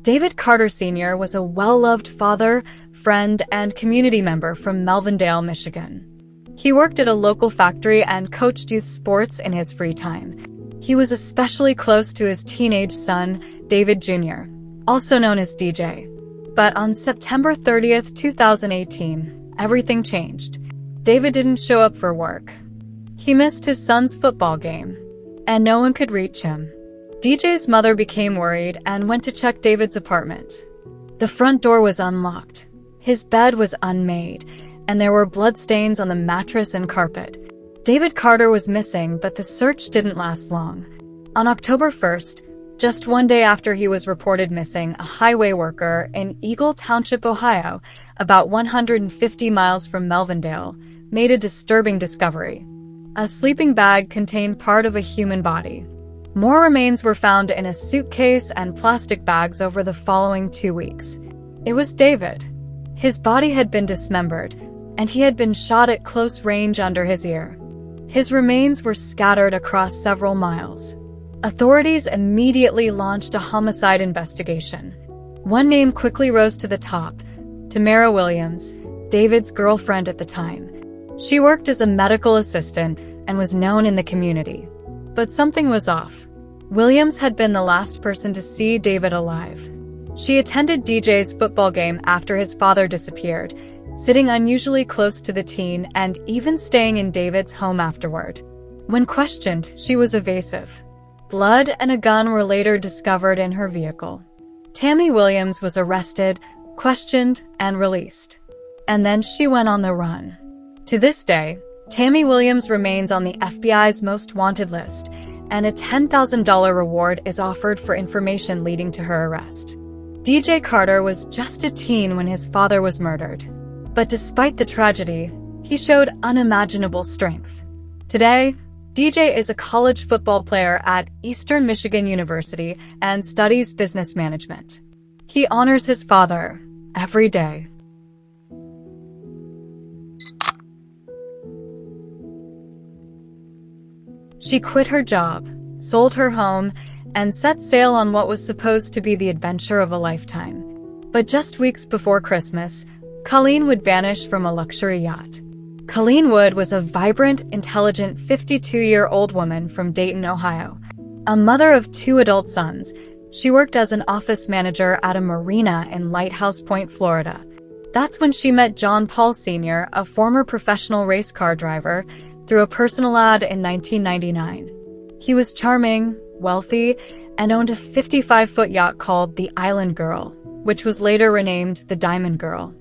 David Carter Sr. was a well-loved father, friend, and community member from Melvindale, Michigan. He worked at a local factory and coached youth sports in his free time. He was especially close to his teenage son, David Jr., also known as DJ. But on September 30th, 2018, everything changed. David didn't show up for work. He missed his son's football game, and no one could reach him. DJ's mother became worried and went to check David's apartment. The front door was unlocked. His bed was unmade, and there were bloodstains on the mattress and carpet. David Carter was missing, but the search didn't last long. On October 1st, just one day after he was reported missing, a highway worker in Eagle Township, Ohio, about 150 miles from Melvindale, made a disturbing discovery. A sleeping bag contained part of a human body. More remains were found in a suitcase and plastic bags over the following 2 weeks. It was David. His body had been dismembered, and he had been shot at close range under his ear. His remains were scattered across several miles. Authorities immediately launched a homicide investigation. One name quickly rose to the top: Tamara Williams, David's girlfriend at the time. She worked as a medical assistant and was known in the community. But something was off. Williams had been the last person to see David alive. She attended DJ's football game after his father disappeared, sitting unusually close to the teen and even staying in David's home afterward. When questioned, she was evasive. Blood and a gun were later discovered in her vehicle. Tammy Williams was arrested, questioned, and released. And then she went on the run. To this day, Tammy Williams remains on the FBI's most wanted list, and a $10,000 reward is offered for information leading to her arrest. DJ Carter was just a teen when his father was murdered. But despite the tragedy, he showed unimaginable strength. Today, DJ is a college football player at Eastern Michigan University and studies business management. He honors his father every day. She quit her job, sold her home, and set sail on what was supposed to be the adventure of a lifetime. But just weeks before Christmas, Colleen Wood vanished from a luxury yacht. Colleen Wood was a vibrant, intelligent 52-year-old woman from Dayton, Ohio. A mother of 2 adult sons, she worked as an office manager at a marina in Lighthouse Point, Florida. That's when she met John Paul Sr., a former professional race car driver, through a personal ad in 1999. He was charming, wealthy, and owned a 55-foot yacht called the Island Girl, which was later renamed the Diamond Girl.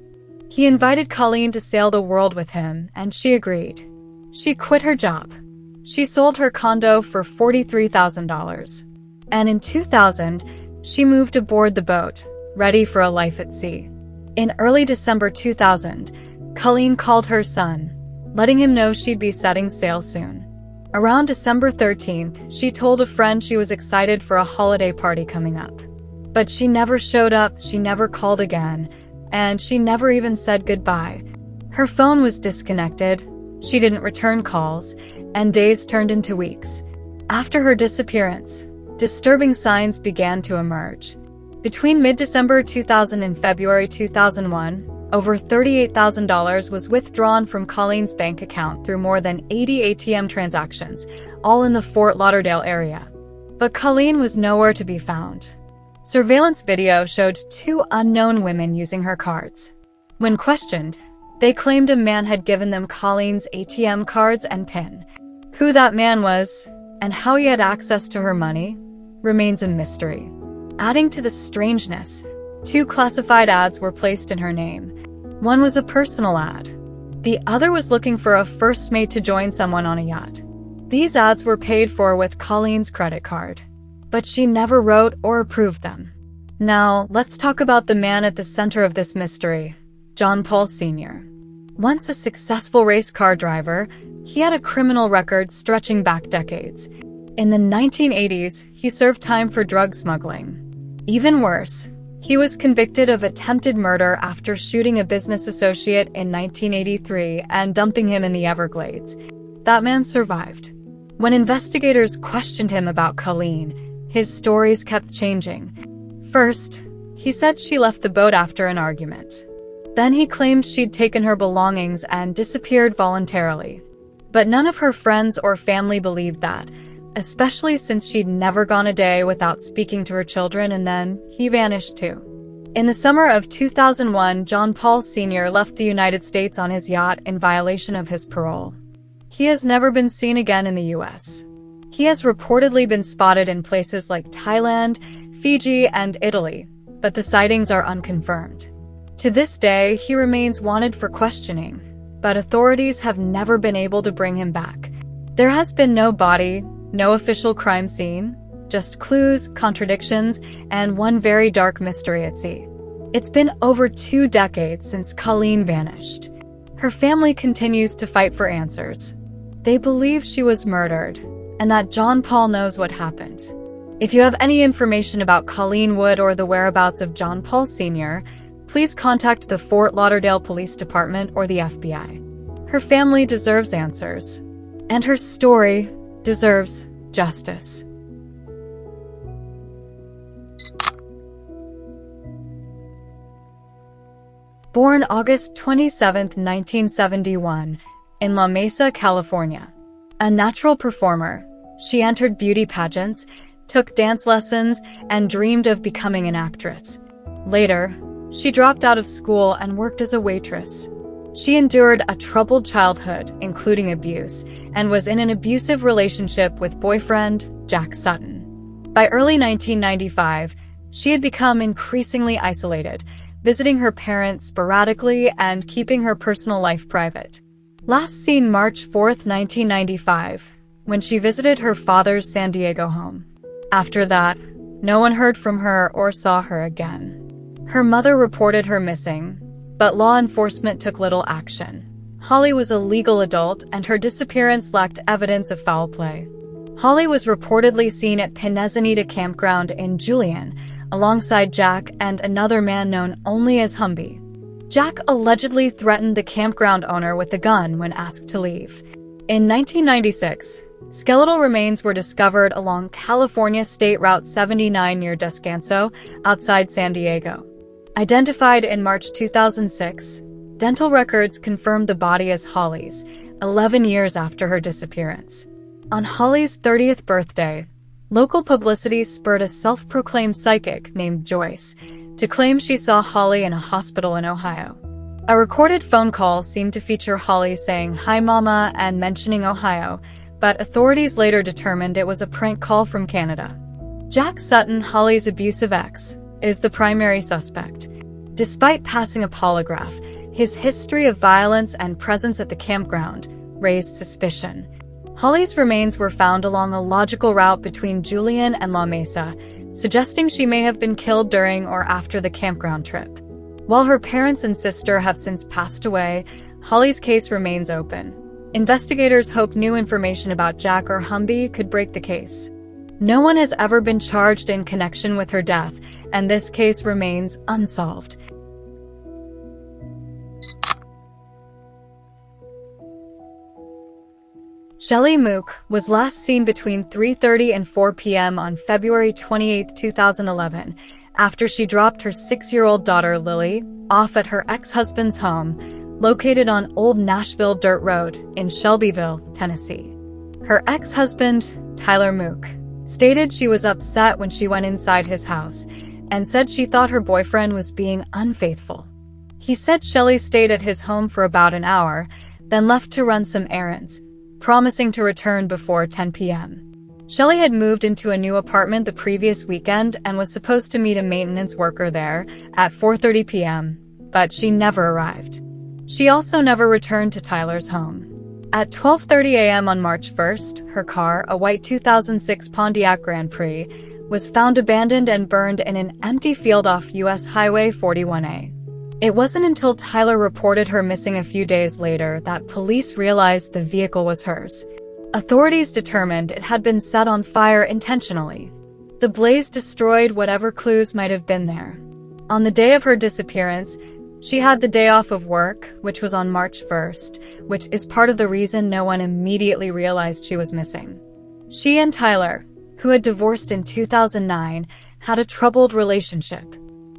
He invited Colleen to sail the world with him, and she agreed. She quit her job. She sold her condo for $43,000. And in 2000, she moved aboard the boat, ready for a life at sea. In early December 2000, Colleen called her son, letting him know she'd be setting sail soon. Around December 13th, she told a friend she was excited for a holiday party coming up. But she never showed up, she never called again, and she never even said goodbye. Her phone was disconnected, she didn't return calls, and days turned into weeks. After her disappearance, disturbing signs began to emerge. Between mid-December 2000 and February 2001, over $38,000 was withdrawn from Colleen's bank account through more than 80 ATM transactions, all in the Fort Lauderdale area. But Colleen was nowhere to be found. Surveillance video showed 2 unknown women using her cards. When questioned, they claimed a man had given them Colleen's ATM cards and PIN. Who that man was, and how he had access to her money, remains a mystery. Adding to the strangeness, 2 classified ads were placed in her name. One was a personal ad. The other was looking for a first mate to join someone on a yacht. These ads were paid for with Colleen's credit card, but she never wrote or approved them. Now, let's talk about the man at the center of this mystery, John Paul Sr. Once a successful race car driver, he had a criminal record stretching back decades. In the 1980s, he served time for drug smuggling. Even worse, he was convicted of attempted murder after shooting a business associate in 1983 and dumping him in the Everglades. That man survived. When investigators questioned him about Colleen, his stories kept changing. First, He said she left the boat after an argument. Then he claimed she'd taken her belongings and disappeared voluntarily. But none of her friends or family believed that, especially since she'd never gone a day without speaking to her children, and then he vanished too. In the summer of 2001, John Paul Sr. left the United States on his yacht in violation of his parole. He has never been seen again in the U.S. He has reportedly been spotted in places like Thailand, Fiji, and Italy, but the sightings are unconfirmed. To this day, he remains wanted for questioning, but authorities have never been able to bring him back. There has been no body, no official crime scene, just clues, contradictions, and one very dark mystery at sea. It's been over 2 decades since Colleen vanished. Her family continues to fight for answers. They believe she was murdered, and that John Paul knows what happened. If you have any information about Colleen Wood or the whereabouts of John Paul Sr., please contact the Fort Lauderdale Police Department or the FBI. Her family deserves answers, and her story deserves justice. Born August 27, 1971, in La Mesa, California. A natural performer, she entered beauty pageants, took dance lessons, and dreamed of becoming an actress. Later, she dropped out of school and worked as a waitress. She endured a troubled childhood, including abuse, and was in an abusive relationship with boyfriend Jack Sutton. By early 1995, she had become increasingly isolated, visiting her parents sporadically and keeping her personal life private. Last seen March 4, 1995, when she visited her father's San Diego home. After that, no one heard from her or saw her again. Her mother reported her missing, but law enforcement took little action. Holly was a legal adult, and her disappearance lacked evidence of foul play. Holly was reportedly seen at Pinezanita Campground in Julian, alongside Jack and another man known only as Humby. Jack allegedly threatened the campground owner with a gun when asked to leave. In 1996, skeletal remains were discovered along California State Route 79 near Descanso, outside San Diego. Identified in March 2006, dental records confirmed the body as Holly's, 11 years after her disappearance. On Holly's 30th birthday, local publicity spurred a self-proclaimed psychic named Joyce to claim she saw Holly in a hospital in Ohio. A recorded phone call seemed to feature Holly saying, "Hi Mama," and mentioning Ohio, but authorities later determined it was a prank call from Canada. Jack Sutton, Holly's abusive ex, is the primary suspect. Despite passing a polygraph, his history of violence and presence at the campground raised suspicion. Holly's remains were found along a logical route between Julian and La Mesa, suggesting she may have been killed during or after the campground trip. While her parents and sister have since passed away, Holly's case remains open. Investigators hope new information about Jack or Humby could break the case. No one has ever been charged in connection with her death, and this case remains unsolved. Shelley Mook was last seen between 3:30 and 4 p.m. on February 28, 2011, after she dropped her 6-year-old daughter Lily off at her ex-husband's home, located on Old Nashville Dirt Road in Shelbyville, Tennessee. Her ex-husband, Tyler Mook, stated she was upset when she went inside his house and said she thought her boyfriend was being unfaithful. He said Shelley stayed at his home for about an hour, then left to run some errands, promising to return before 10 p.m. Shelley had moved into a new apartment the previous weekend and was supposed to meet a maintenance worker there at 4:30 p.m., but she never arrived. She also never returned to Tyler's home. At 12:30 a.m. on March 1st, her car, a white 2006 Pontiac Grand Prix, was found abandoned and burned in an empty field off U.S. Highway 41A. It wasn't until Tyler reported her missing a few days later that police realized the vehicle was hers. Authorities determined it had been set on fire intentionally. The blaze destroyed whatever clues might have been there. On the day of her disappearance, she had the day off of work, which was on March 1st, which is part of the reason no one immediately realized she was missing. She and Tyler, who had divorced in 2009, had a troubled relationship.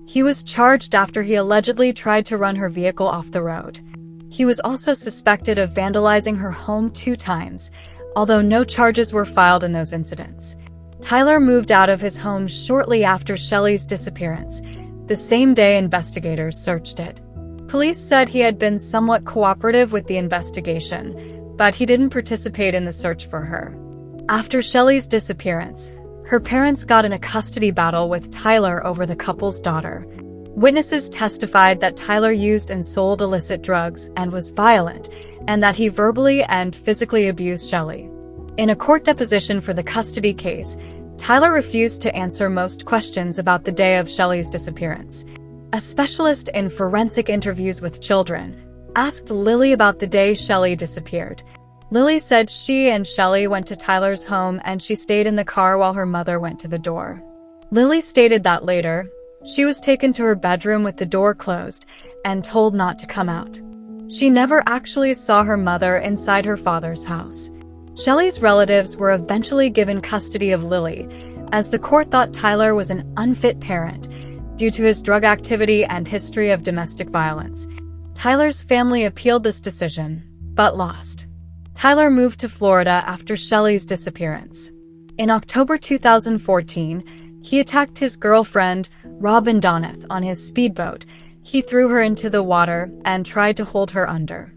He was charged after he allegedly tried to run her vehicle off the road. He was also suspected of vandalizing her home 2 times, although no charges were filed in those incidents. Tyler moved out of his home shortly after Shelley's disappearance, the same day investigators searched it. Police said he had been somewhat cooperative with the investigation, but he didn't participate in the search for her. After Shelley's disappearance, her parents got in a custody battle with Tyler over the couple's daughter. Witnesses testified that Tyler used and sold illicit drugs and was violent, and that he verbally and physically abused Shelley. In a court deposition for the custody case, Tyler refused to answer most questions about the day of Shelley's disappearance. A specialist in forensic interviews with children asked Lily about the day Shelley disappeared. Lily said she and Shelley went to Tyler's home and she stayed in the car while her mother went to the door. Lily stated that later, she was taken to her bedroom with the door closed and told not to come out. She never actually saw her mother inside her father's house. Shelley's relatives were eventually given custody of Lily, as the court thought Tyler was an unfit parent due to his drug activity and history of domestic violence. Tyler's family appealed this decision, but lost. Tyler moved to Florida after Shelley's disappearance. In October 2014, he attacked his girlfriend, Robin Doneth, on his speedboat. He threw her into the water and tried to hold her under.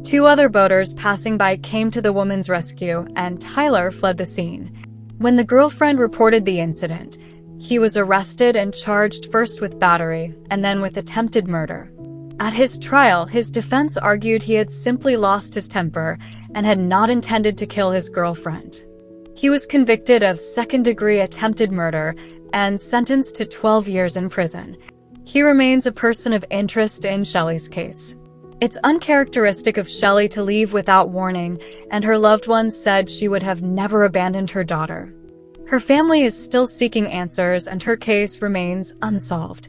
2 other boaters passing by came to the woman's rescue, and Tyler fled the scene. When the girlfriend reported the incident, he was arrested and charged first with battery and then with attempted murder. At his trial, his defense argued he had simply lost his temper and had not intended to kill his girlfriend. He was convicted of second-degree attempted murder and sentenced to 12 years in prison. He remains a person of interest in Shelley's case. It's uncharacteristic of Shelley to leave without warning, and her loved ones said she would have never abandoned her daughter. Her family is still seeking answers, and her case remains unsolved.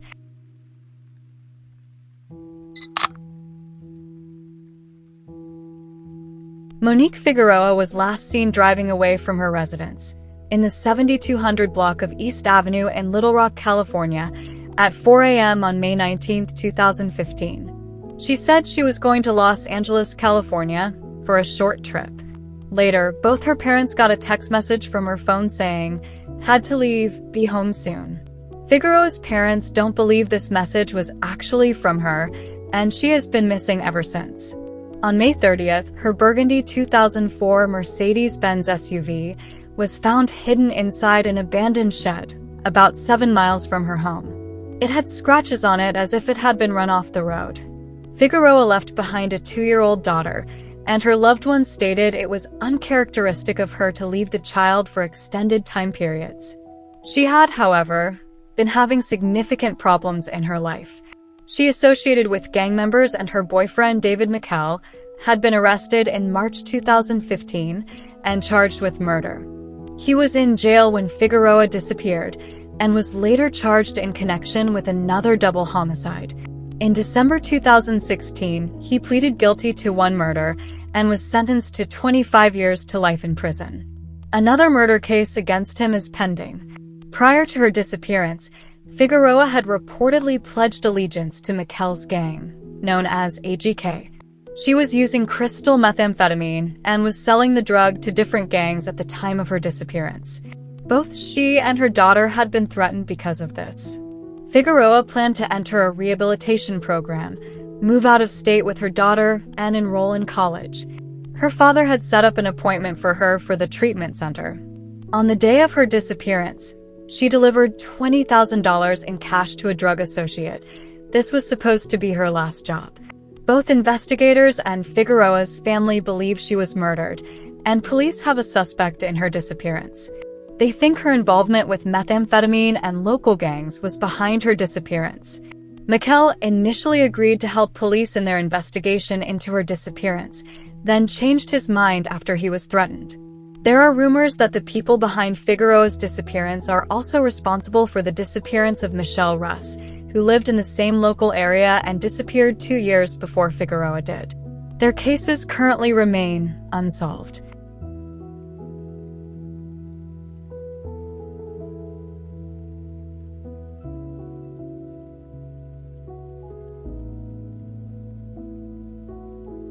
Monique Figueroa was last seen driving away from her residence in the 7200 block of East Avenue in Little Rock, California, at 4 a.m. on May 19, 2015. She said she was going to Los Angeles, California, for a short trip. Later, both her parents got a text message from her phone saying, "Had to leave, be home soon." Figueroa's parents don't believe this message was actually from her, and she has been missing ever since. On May 30th, her burgundy 2004 Mercedes-Benz SUV was found hidden inside an abandoned shed, about 7 miles from her home. It had scratches on it as if it had been run off the road. Figueroa left behind a 2-year-old daughter, and her loved ones stated it was uncharacteristic of her to leave the child for extended time periods. She had, however, been having significant problems in her life. She associated with gang members, and her boyfriend, David McKell, had been arrested in March 2015 and charged with murder. He was in jail when Figueroa disappeared and was later charged in connection with another double homicide. In December 2016, he pleaded guilty to 1 murder and was sentenced to 25 years to life in prison. Another murder case against him is pending. Prior to her disappearance, Figueroa had reportedly pledged allegiance to McKell's gang, known as AGK. She was using crystal methamphetamine and was selling the drug to different gangs at the time of her disappearance. Both she and her daughter had been threatened because of this. Figueroa planned to enter a rehabilitation program, move out of state with her daughter, and enroll in college. Her father had set up an appointment for her for the treatment center. On the day of her disappearance, she delivered $20,000 in cash to a drug associate. This was supposed to be her last job. Both investigators and Figueroa's family believe she was murdered, and police have a suspect in her disappearance. They think her involvement with methamphetamine and local gangs was behind her disappearance. McKell initially agreed to help police in their investigation into her disappearance, then changed his mind after he was threatened. There are rumors that the people behind Figueroa's disappearance are also responsible for the disappearance of Michelle Russ, who lived in the same local area and disappeared 2 years before Figueroa did. Their cases currently remain unsolved.